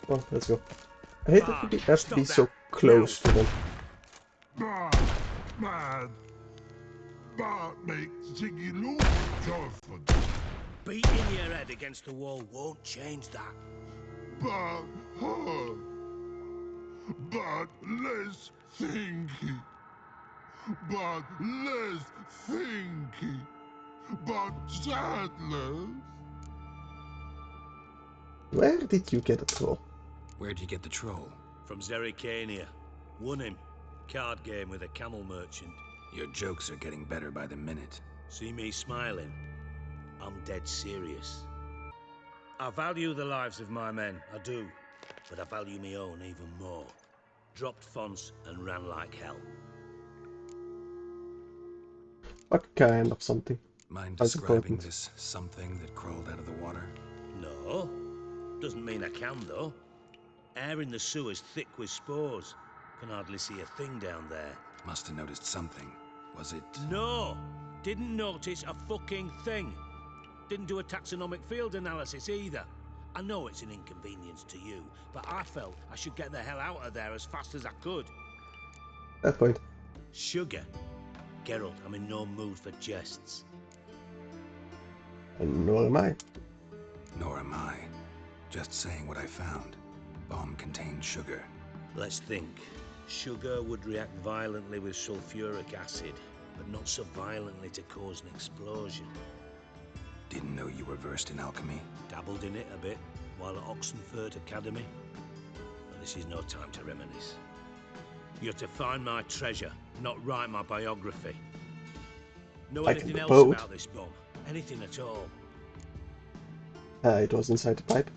Come on, let's go. I hate that we have to be so Stop that. close to them. Man, that makes Ziggy Lou joyful. Beating your head against the wall won't change that. But less thinky. But less thinky. But sadness. Where did you get a troll? Where'd you get the troll? From Zerrikania. Won him. Card game with a camel merchant. Your jokes are getting better by the minute. See me smiling? I'm dead serious. I value the lives of my men, I do. But I value my own even more. Dropped fonts and ran like hell. What kind of something? Mind That's describing important. this something that crawled out of the water? No. Doesn't mean I can, though. Air in the sewer's thick with spores. Can hardly see a thing down there. Must have noticed something. Was it... No! Didn't notice a fucking thing. Didn't do a taxonomic field analysis either. I know it's an inconvenience to you, but I felt I should get the hell out of there as fast as I could. That point. Sugar? Geralt, I'm in no mood for jests. And nor am I. Nor am I. Just saying what I found. Bomb contained sugar. Let's think. Sugar would react violently with sulfuric acid, but not so violently to cause an explosion. Didn't know you were versed in alchemy. Dabbled in it a bit while at Oxenford Academy. But this is no time to reminisce. You're to find my treasure, not write my biography. Know Like anything a else boat? about this bomb? Anything at all? It was inside the pipe.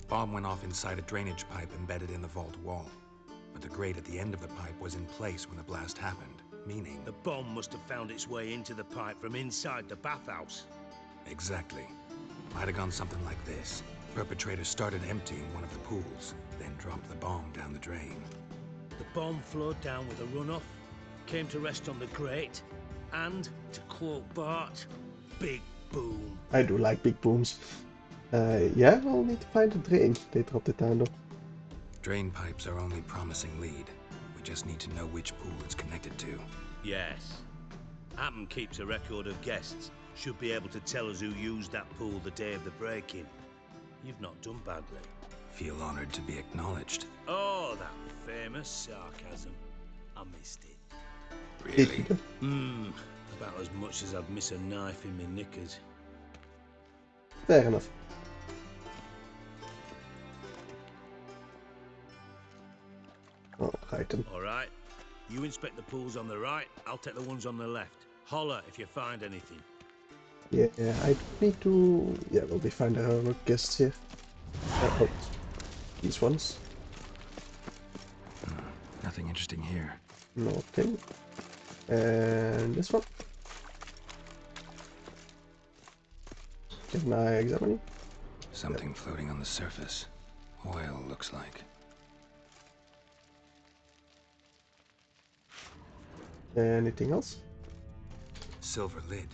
Bomb went off inside a drainage pipe embedded in the vault wall. But the grate at the end of the pipe was in place when the blast happened, meaning... The bomb must have found its way into the pipe from inside the bathhouse. Exactly. Might have gone something like this. Perpetrator started emptying one of the pools, then dropped the bomb down the drain. The bomb flowed down with a runoff, came to rest on the grate, and, to quote Bart, big boom. I do like big booms. Yeah, we'll need to find a drain. They dropped it down though. Drain pipes are only promising lead. We just need to know which pool it's connected to. Yes. Hammond keeps a record of guests. Should be able to tell us who used that pool the day of the break-in. You've not done badly. Feel honored to be acknowledged. Oh, that famous sarcasm. I missed it. Really? About as much as I'd miss a knife in my knickers. Fair enough. Alright then. All right. You inspect the pools on the right, I'll take the ones on the left. Holler if you find anything. Yeah, I need to... Yeah, we'll be finding our guests here. Oh, these ones. Nothing interesting here. Nothing. And this one. Can I examine it? Something floating on the surface. Oil, looks like. Anything else? Silver lid.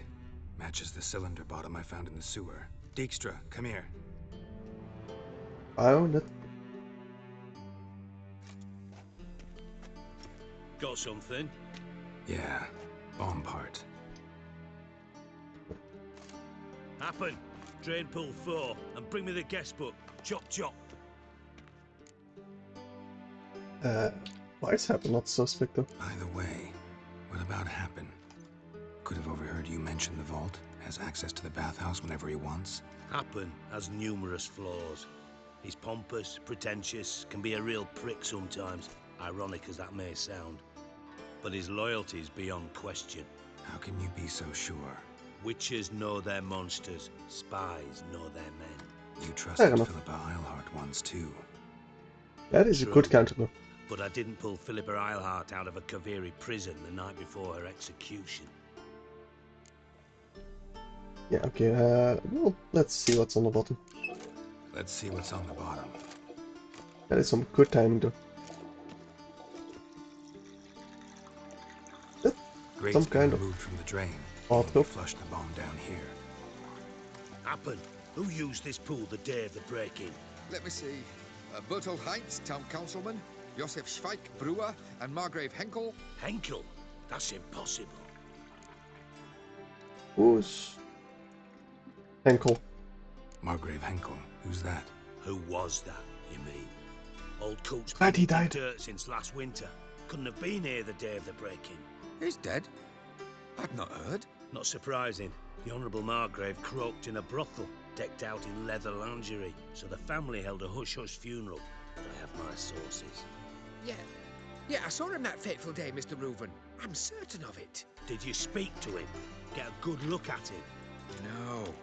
Matches the cylinder bottom I found in the sewer. Dijkstra, come here. Oh, that... Got something? Yeah, bomb part. Happen. Drain pool 4 and bring me the guest book. Chop chop. Why is Happen not suspect though? Either way, what about Happen? Could have overheard you mention the vault. Has access to the bathhouse whenever he wants. Happen has numerous flaws. He's pompous, pretentious, can be a real prick sometimes, ironic as that may sound. But his loyalty is beyond question. How can you be so sure? Witches know their monsters, spies know their men. You Fair trusted enough. Philippa Eilhart once too. That is a True. good counter though. But I didn't pull Philippa Eilhart out of a Kaviri prison the night before her execution. Yeah, okay, well, let's see what's on the bottom. Let's see what's on the bottom. That is some good timing though. That, Grate's some been kind of removed from the drain. bathroom. Only flushed the bomb down here. Happen. Who used this pool the day of the break-in? Let me see. Bertolt Heinz, town councilman, Josef Schweik, brewer, and Margrave Henkel. Henkel? That's impossible. Who's Henkel? Margrave Henkel. Who's that? Who was that, you mean? Old Coot's Glad he been in died. dirt since last winter. Couldn't have been here the day of the break-in. He's dead. I've not heard. Not surprising. The Honourable Margrave croaked in a brothel, decked out in leather lingerie, so the family held a hush-hush funeral. But I have my sources. Yeah, I saw him that fateful day, Mr. Reuven. I'm certain of it. Did you speak to him? Get a good look at him? No,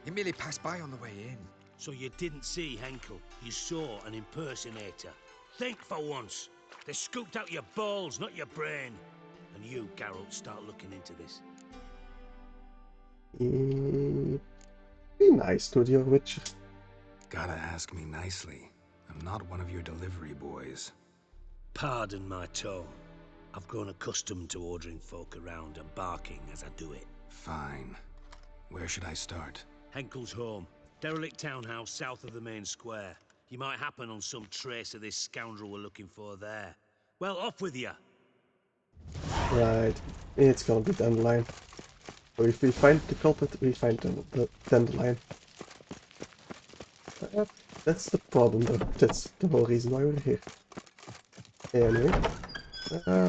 he merely passed by on the way in. So you didn't see Henkel, you saw an impersonator. Think for once. They scooped out your balls, not your brain. And you, Geralt, start looking into this. Be nice to your Witcher. Gotta ask me nicely. I'm not one of your delivery boys. Pardon my tone. I've grown accustomed to ordering folk around and barking as I do it. Fine. Where should I start? Henkel's home. Derelict townhouse south of the main square. You might happen on some trace of this scoundrel we're looking for there. Well, off with you. Right, it's gonna be Dandelion. So if we find the culprit, we find the Dandelion. That's the problem though, that's the whole reason why we're here. Anyway,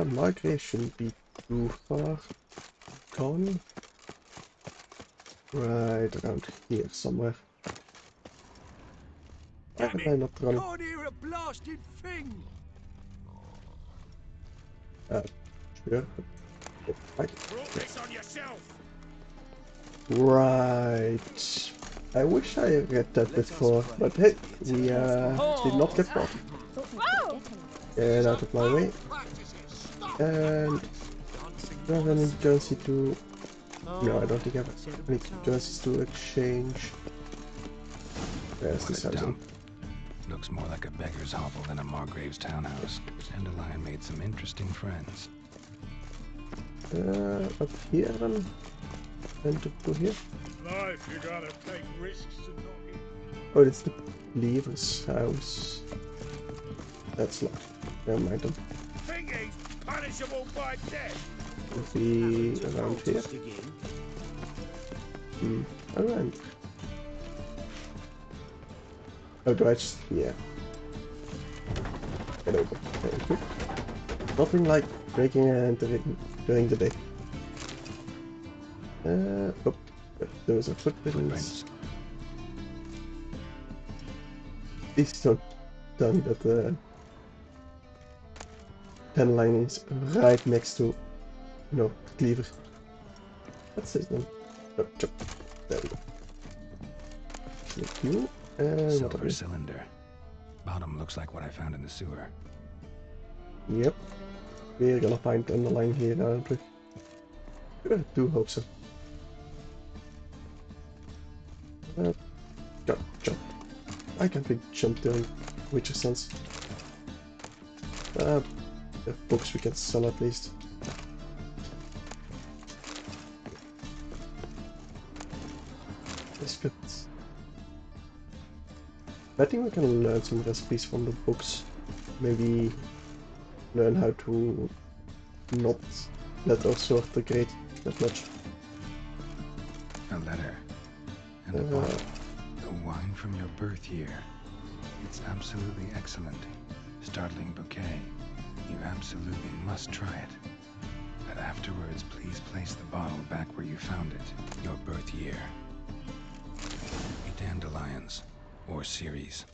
Margrave shouldn't be too far gone. Right around here somewhere. Why am I not running? Can't hear a blasted thing. Sure. Right. Brought this on yourself. Right. I wish I read that before, but hey, we did not get caught. Get out of my way. And do I have any currency to... No, I don't think I have any currencies to exchange. Where's this What a house? dump. Looks more like a beggar's hovel than a Margrave's townhouse. Dandelion made some interesting friends. Up here then? And to go here? Life, you gotta take risks and not. Oh, it's the Leaver's house. That's not. Never mind then. Thingy's punishable by death. Would be around here. Around. Oh, do I just... yeah. Get over. Thank you. Nothing like breaking and entering during the day. Oh, those are footprints. Please don't tell me that the Dandelion is right next to... no, Cleaver. That's it then. Oh, chop. There we go. Thank you. And what are Silver we? cylinder. Bottom looks like what I found in the sewer. Yep. We're gonna find Dandelion here, aren't we? I do hope so. Jump, jump. I can't be jump during Witcher Sense. The books we can sell at least. That's good. I think we can learn some recipes from the books. Maybe learn how to not let our sword degrade that much. A letter. And a bottle. The wine from your birth year. It's absolutely excellent. Startling bouquet. You absolutely must try it. But afterwards, please place the bottle back where you found it. Your birth year. Dandelions. Or series.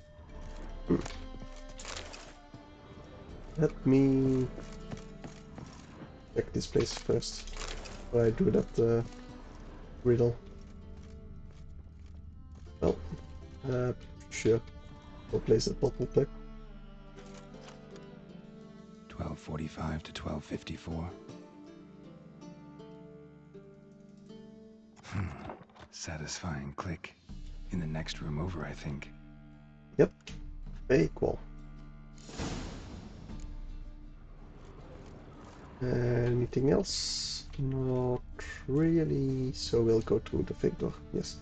Let me check this place first. Before I do that riddle. Well, sure. We'll place a bottle there. 1245 to 1254. Satisfying click. In the next room over, I think. Yep. Very cool. Anything else? Not really. So we'll go to the fig door. Yes.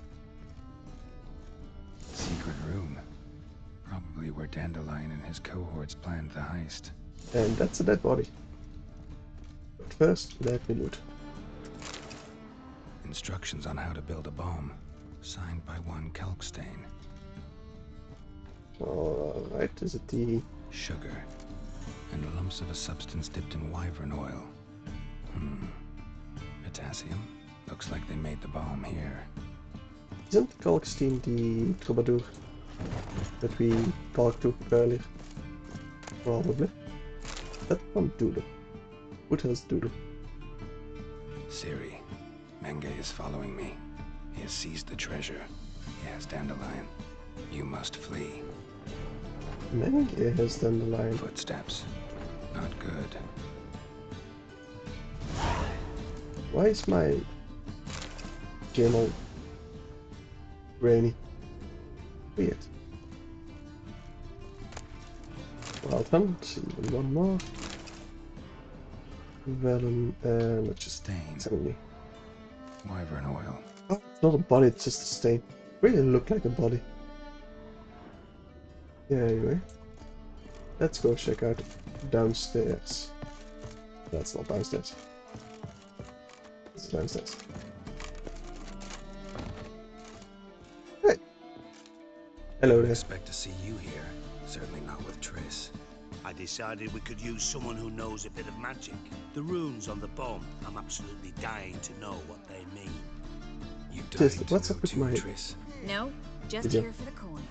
Secret room. Probably where Dandelion and his cohorts planned the heist. And that's a dead body. But first, let me loot. Instructions on how to build a bomb, signed by one Kalkstein. Alright, is it the... Sugar, and lumps of a substance dipped in wyvern oil. Potassium? Looks like they made the bomb here. Isn't Kalkstein the troubadour that we talked to earlier? Probably. That one Doodle. What has Doodle? Ciri, Menge is following me. He has seized the treasure. He has Dandelion. You must flee. Menge has Dandelion. Footsteps. Not good. Why is my game all rainy? Weird. Wild Hunt, even one more. Vellum, let's just Stain. examine me. Wyvern oil. Oh, it's not a body, it's just a stain. Really look like a body. Yeah, anyway. Let's go check out downstairs. That's not downstairs. It's downstairs. Hey! Hello Didn't there. expect to see you here. Certainly not with Triss. I decided we could use someone who knows a bit of magic. The runes on the bomb, I'm absolutely dying to know what they mean. You Just, died to what's know up with too, my... Triss. No, just Did you? here for the coin.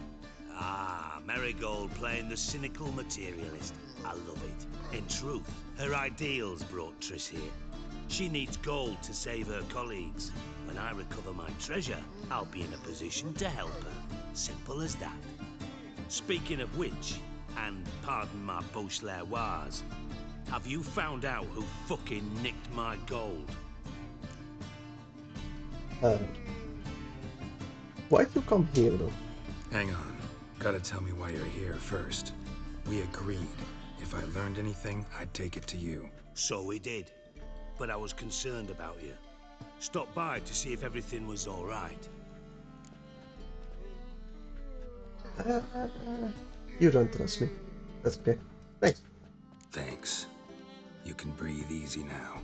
Ah, Marigold playing the cynical materialist. I love it. In truth, her ideals brought Triss here. She needs gold to save her colleagues. When I recover my treasure, I'll be in a position to help her. Simple as that. Speaking of which, and pardon my Beauclervoise, have you found out who fucking nicked my gold? Why'd you come here though? Hang on. Gotta tell me why you're here first. We agreed. If I learned anything, I'd take it to you. So we did. But I was concerned about you. Stopped by to see if everything was all right. You don't trust me. That's okay. Thanks. Thanks. You can breathe easy now.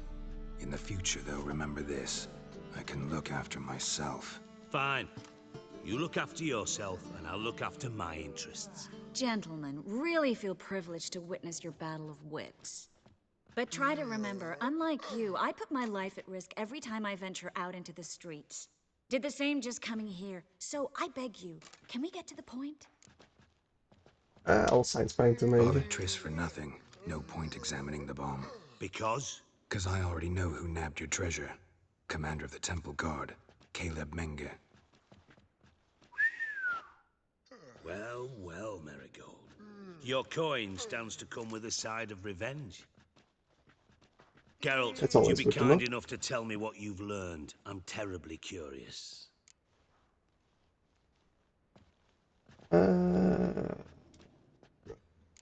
In the future, though, remember this. I can look after myself. Fine. You look after yourself, and I'll look after my interests. Gentlemen, really feel privileged to witness your battle of wits. But try to remember, unlike you, I put my life at risk every time I venture out into the streets. Did the same just coming here. So I beg you, can we get to the point? All signs point to Bother maybe. Triss for nothing. No point examining the bomb. Because? 'Cause I already know who nabbed your treasure. Commander of the Temple Guard, Caleb Menge. Well, well, Marigold. Your coin stands to come with a side of revenge. Geralt, That's would you always be good to kind know. enough to tell me what you've learned? I'm terribly curious.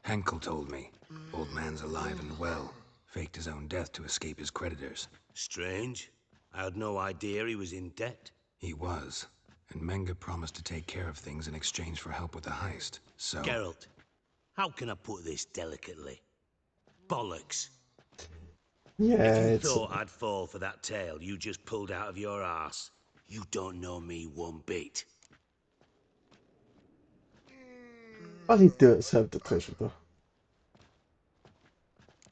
Henkel told me. Old man's alive and well. Faked his own death to escape his creditors. Strange. I had no idea he was in debt. He was. And Menge promised to take care of things in exchange for help with the heist. So... Geralt, how can I put this delicately? Bollocks. Yeah, If you it's... thought I'd fall for that tale you just pulled out of your arse, you don't know me one bit. Well, he does have the treasure though.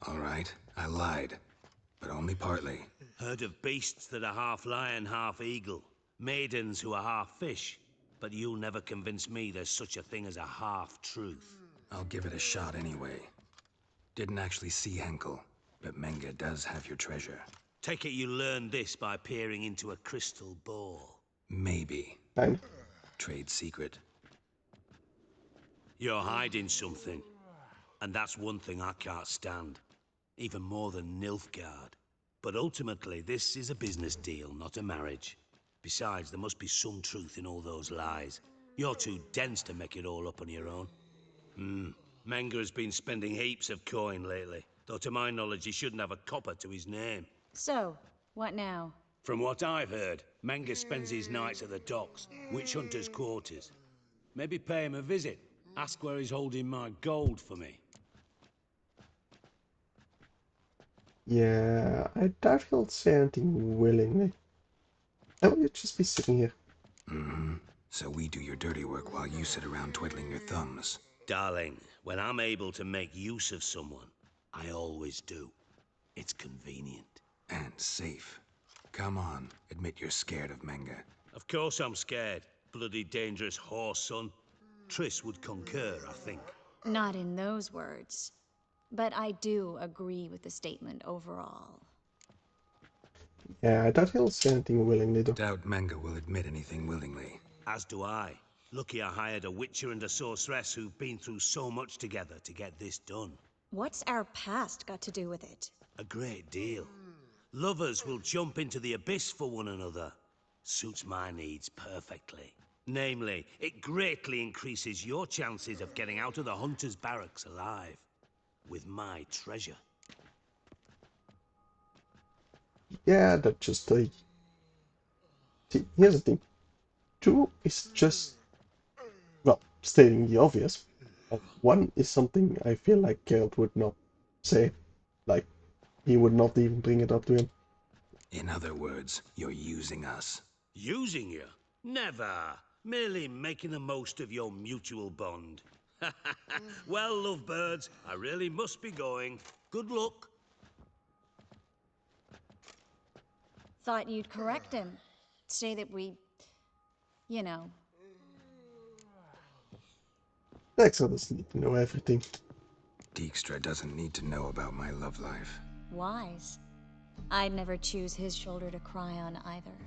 All right, I lied. But only partly. Heard of beasts that are half lion, half eagle. Maidens who are half fish. But you'll never convince me there's such a thing as a half-truth. I'll give it a shot anyway. Didn't actually see Henkel, but Menge does have your treasure. Take it you learned this by peering into a crystal ball. Maybe. Fine. Trade secret. You're hiding something. And that's one thing I can't stand. Even more than Nilfgaard. But ultimately, this is a business deal, not a marriage. Besides, there must be some truth in all those lies. You're too dense to make it all up on your own. Menge has been spending heaps of coin lately. Though to my knowledge, he shouldn't have a copper to his name. So, what now? From what I've heard, Menge spends his nights at the docks, witch hunters' quarters. Maybe pay him a visit. Ask where he's holding my gold for me. Yeah, I doubt he'll say anything willingly. I will just be sitting here. Mm-hmm. So we do your dirty work while you sit around twiddling your thumbs. Darling, when I'm able to make use of someone, I always do. It's convenient. And safe. Come on, admit you're scared of Menge. Of course I'm scared. Bloody dangerous horse, son. Triss would concur, I think. Not in those words. But I do agree with the statement overall. Yeah, I doubt he'll say anything willingly though. Doubt Menge will admit anything willingly. As do I. Lucky I hired a witcher and a sorceress who've been through so much together to get this done. What's our past got to do with it? A great deal. Lovers will jump into the abyss for one another. Suits my needs perfectly. Namely, it greatly increases your chances of getting out of the hunter's barracks alive. With my treasure. Yeah, that's just like... See, here's the thing. 2 is just... well, stating the obvious. 1 is something I feel like Geralt would not say. Like, he would not even bring it up to him. In other words, you're using us. Using you? Never. Merely making the most of your mutual bond. Well, lovebirds, I really must be going. Good luck. Thought you'd correct him. Say that we... you know. Exo doesn't need to know everything. Dijkstra doesn't need to know about my love life. Wise. I'd never choose his shoulder to cry on either.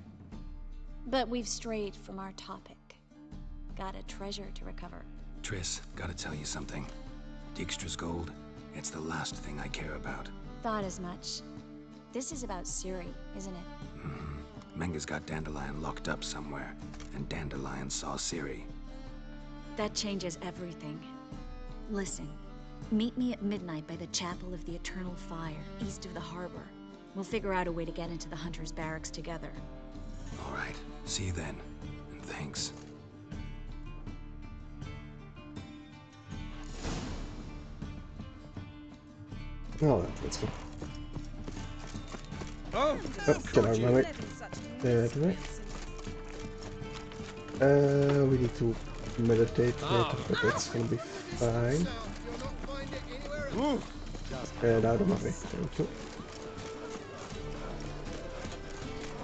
But we've strayed from our topic. Got a treasure to recover. Triss, gotta tell you something. Dijkstra's gold, it's the last thing I care about. Thought as much. This is about Ciri, isn't it? Mm-hmm. Menge's got Dandelion locked up somewhere, and Dandelion saw Ciri. That changes everything. Listen, meet me at midnight by the Chapel of the Eternal Fire, east of the harbor. We'll figure out a way to get into the Hunter's Barracks together. All right, see you then, and thanks. Alright, let's go. Oh, get out of my way. That way. We need to meditate later, but that's gonna be fine. Get out of my way. Thank you.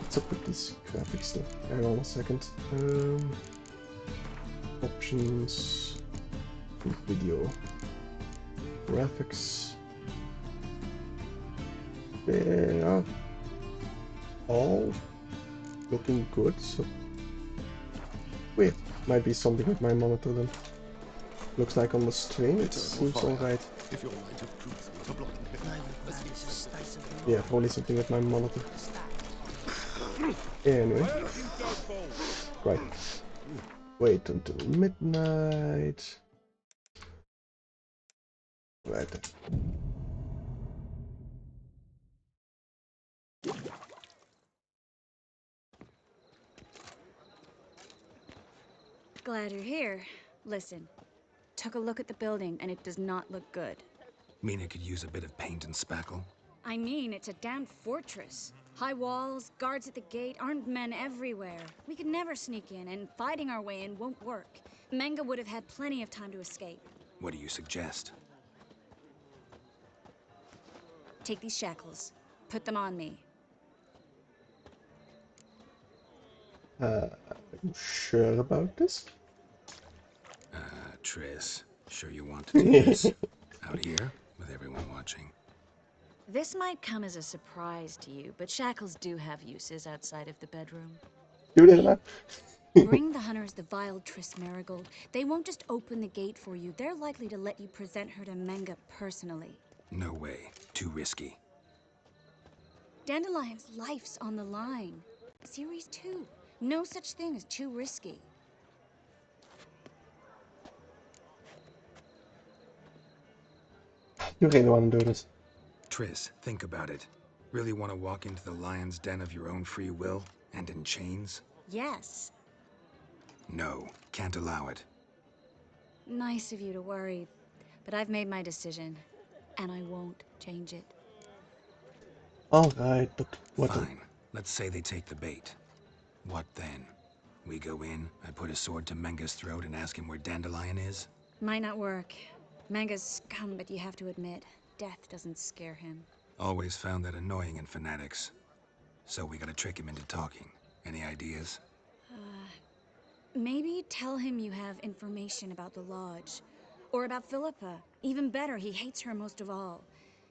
What's up with these graphics though? Hang on a second. Options. Video. Graphics. They are all looking good, so wait, might be something with my monitor then. Looks like on the stream it seems alright. Yeah, probably something with my monitor. Anyway. Right. Wait until midnight. Right then. Glad you're here. Listen, took a look at the building and it does not look good. Mina could use a bit of paint and spackle. I mean, it's a damn fortress. High walls, guards at the gate, armed men everywhere. We could never sneak in, and fighting our way in won't work. Menge would have had plenty of time to escape. What do you suggest? Take these shackles. Put them on me. Are you sure about this? Triss, sure you want to do this? Out here, with everyone watching. This might come as a surprise to you, but shackles do have uses outside of the bedroom. You did that? Bring the hunters the vile Triss Merigold. They won't just open the gate for you. They're likely to let you present her to Menge personally. No way. Too risky. Dandelion's life's on the line. Ciri's too. No such thing as too risky. You really want to do this? Triss, think about it. Really want to walk into the lion's den of your own free will, and in chains? Yes. No, can't allow it. Nice of you to worry, but I've made my decision, and I won't change it. Alright, but what? Fine. Let's say they take the bait. What then? We go in, I put a sword to Menga's throat and ask him where Dandelion is? Might not work. Manga's scum, but you have to admit, death doesn't scare him. Always found that annoying in fanatics. So we gotta trick him into talking. Any ideas? Maybe tell him you have information about the Lodge. Or about Philippa. Even better, he hates her most of all.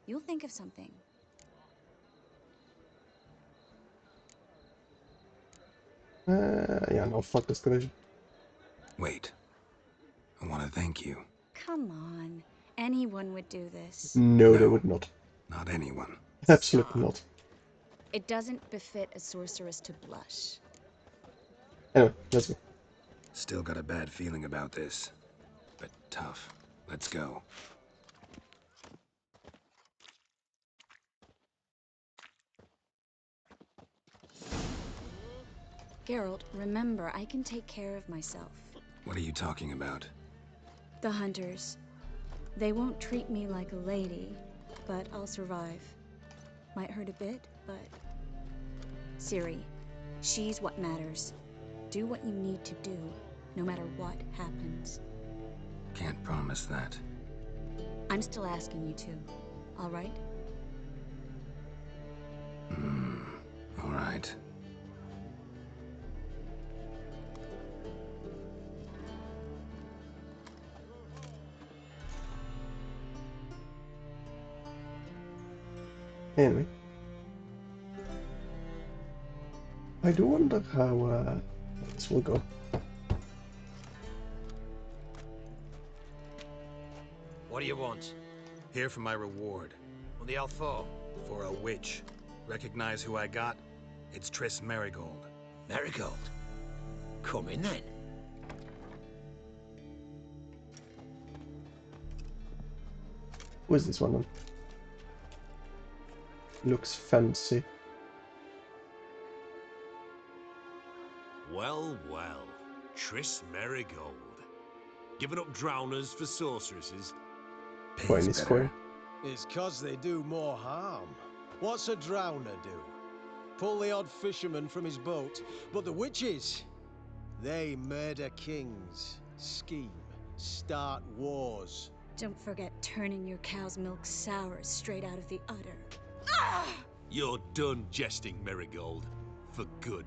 You'll think of something. Yeah, no, fuck this collision. Wait. I want to thank you. Come on. Anyone would do this. No, they No. would not. Not anyone. Absolutely not. It doesn't befit a sorceress to blush. Anyway, let's go. Still got a bad feeling about this. But tough. Let's go. Geralt, remember, I can take care of myself. What are you talking about? The hunters. They won't treat me like a lady, but I'll survive. Might hurt a bit, but... Ciri, she's what matters. Do what you need to do, no matter what happens. Can't promise that. I'm still asking you to, all right? All right. Anyway. I do wonder how this will go. What do you want? Here for my reward. What the hell for? For a witch. Recognize who I got? It's Triss Merigold. Marigold. Come in then. Who is this one then? Looks fancy. Well, well. Triss Merigold. Giving up drowners for sorceresses? Quite Pays square. better. It's 'cause they do more harm. What's a drowner do? Pull the odd fisherman from his boat. But the witches, they murder kings, scheme, start wars. Don't forget turning your cow's milk sour straight out of the udder. You're done jesting, Merigold. For good.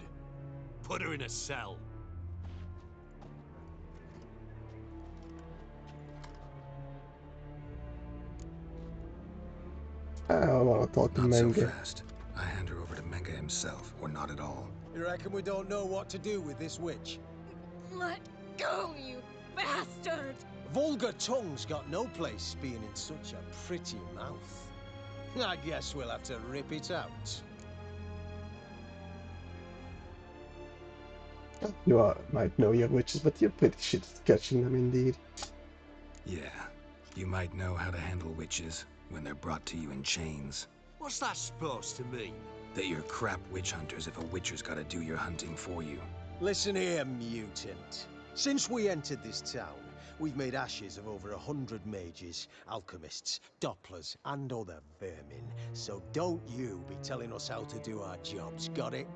Put her in a cell. I want to talk to Not so Menge. fast. I hand her over to Menga himself, or not at all. You reckon we don't know what to do with this witch? Let go, you bastard! Vulgar tongue's got no place being in such a pretty mouth. I guess we'll have to rip it out. Might know your witches, but you're pretty shit at catching them indeed. Yeah. You might know how to handle witches when they're brought to you in chains. What's that supposed to mean? That you're crap witch hunters if a witcher's gotta do your hunting for you. Listen here, mutant. Since we entered this town, we've made ashes of over 100 mages, alchemists, dopplers, and other vermin. So don't you be telling us how to do our jobs, got it?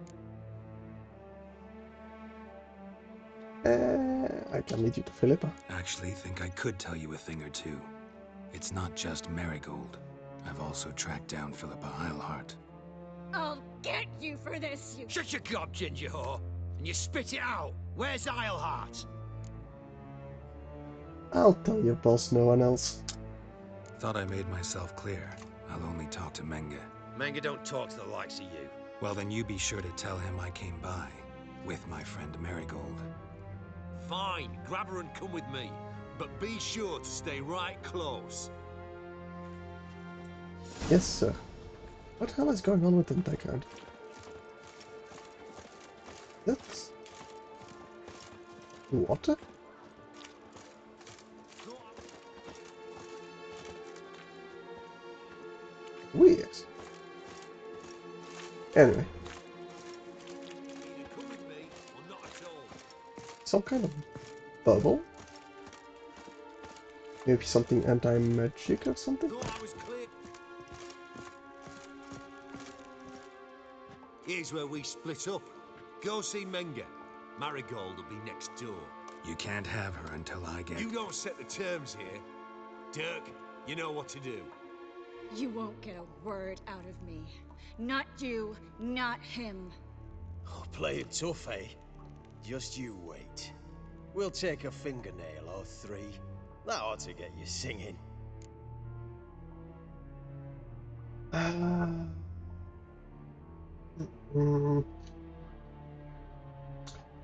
I can lead you to Philippa. Actually, think I could tell you a thing or two. It's not just Merigold. I've also tracked down Philippa Eilhart. I'll get you for this, you... Shut your gob, ginger whore, and you spit it out. Where's Eilhart? I'll tell your boss, no one else. Thought I made myself clear. I'll only talk to Menga. Manga don't talk to the likes of you. Well, then you be sure to tell him I came by. With my friend Merigold. Fine, grab her and come with me. But be sure to stay right close. Yes, sir. What the hell is going on with the background? That's... water? Weird. Anyway, Either come with me or not at all. some kind of bubble? Maybe something anti-magic or something? Thought I was clear. Here's where we split up. Go see Menga. Marigold will be next door. You can't have her until I get... You don't set the terms here. Dirk, you know what to do. You won't get a word out of me. Not you, not him. Oh, play it tough, eh? Just you wait. We'll take a fingernail or 3. That ought to get you singing.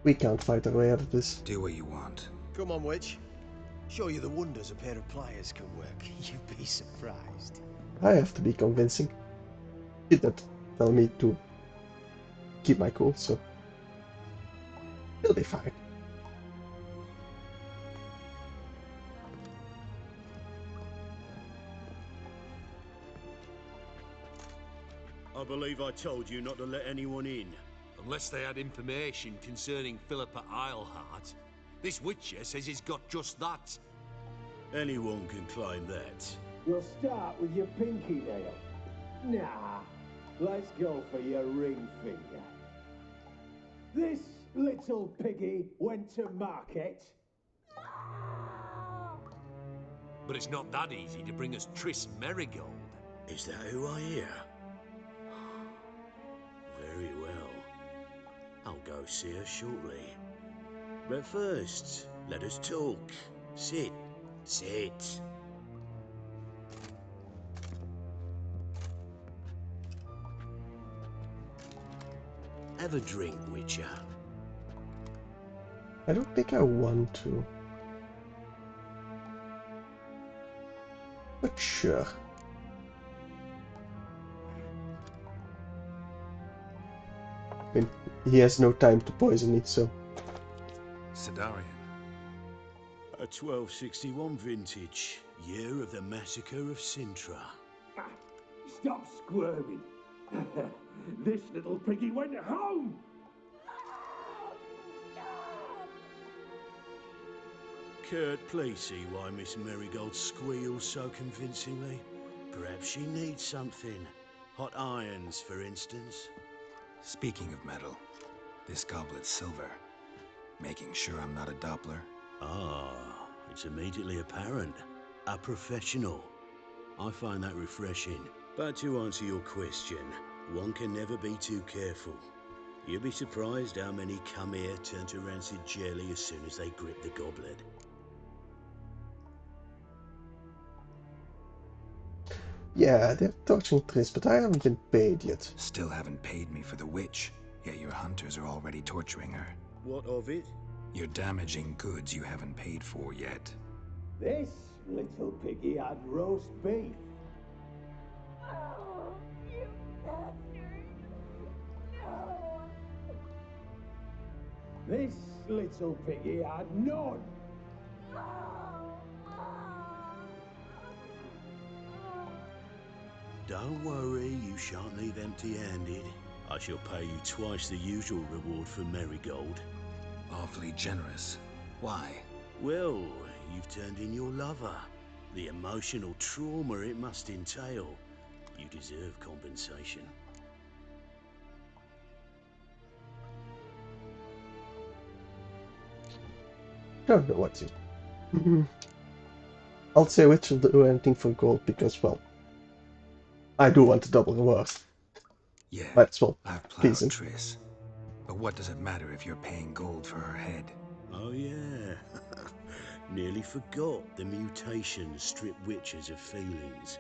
We can't fight our way out of this. Do what you want. Come on, witch. Show you the wonders a pair of pliers can work. You'd be surprised. I have to be convincing. He did tell me to keep my cool, so he'll be fine. I believe I told you not to let anyone in. Unless they had information concerning Philippa Eilhart. This Witcher says he's got just that. Anyone can claim that. You'll start with your pinky nail. Nah, let's go for your ring finger. This little piggy went to market. But it's not that easy to bring us Triss Merigold. Is that who I hear? Very well. I'll go see her shortly. But first, let us talk. Sit. Sit. Have a drink, Witcher. I don't think I want to. But sure. I mean, he has no time to poison me, so... Sidarian. A 1261 vintage, year of the massacre of Sintra. Stop squirming. This little piggy went home. Kurt, please see why Miss Merigold squeals so convincingly. Perhaps she needs something. Hot irons, for instance. Speaking of metal, this goblet's silver. Making sure I'm not a Doppler. Ah, it's immediately apparent. A professional. I find that refreshing. But to answer your question, one can never be too careful. You'll be surprised how many come here turn to rancid jelly as soon as they grip the goblet. Yeah, they're torching Triss, but I haven't been paid yet. Still haven't paid me for the witch, yet your hunters are already torturing her. What of it? You're damaging goods you haven't paid for yet. This little piggy had roast beef. This little piggy had none. Don't worry, you shan't leave empty-handed. I shall pay you twice the usual reward for Merigold. Awfully generous. Why? Well, you've turned in your lover. The emotional trauma it must entail. You deserve compensation. Don't know what to. I'll say Witch will do anything for gold because, well, I do want to double the worth. Yeah, Might as well I've please plowed him. Triss. But what does it matter if you're paying gold for her head? Oh yeah. Nearly forgot the mutations strip witches of feelings.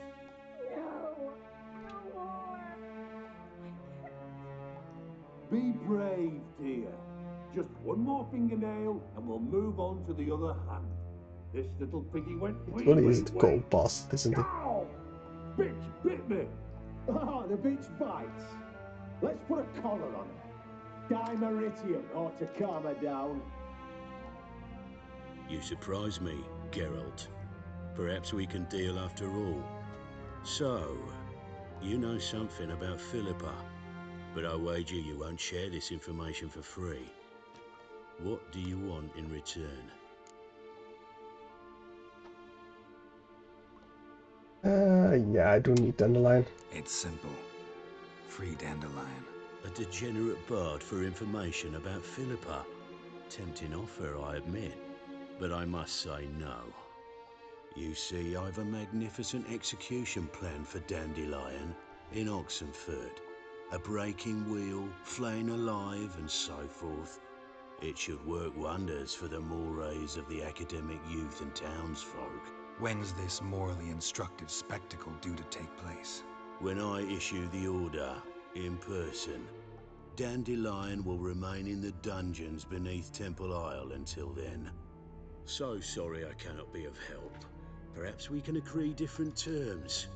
Be brave, dear. Just one more fingernail and we'll move on to the other hand. This little piggy went... It's really easy to call boss, isn't it? Ow! Bitch bit me! Ah, the bitch bites. Let's put a collar on her. Dimeritium ought to calm her down. You surprise me, Geralt. Perhaps we can deal after all. So, you know something about Philippa, but I wager you won't share this information for free. What do you want in return? Yeah, I do need Dandelion. It's simple. Free Dandelion. A degenerate bard for information about Philippa. Tempting offer, I admit, but I must say no. You see, I've a magnificent execution plan for Dandelion in Oxenford. A breaking wheel, flaying alive, and so forth. It should work wonders for the mores of the academic youth and townsfolk. When's this morally instructive spectacle due to take place? When I issue the order, in person. Dandelion will remain in the dungeons beneath Temple Isle until then. So sorry I cannot be of help. Perhaps we can agree different terms.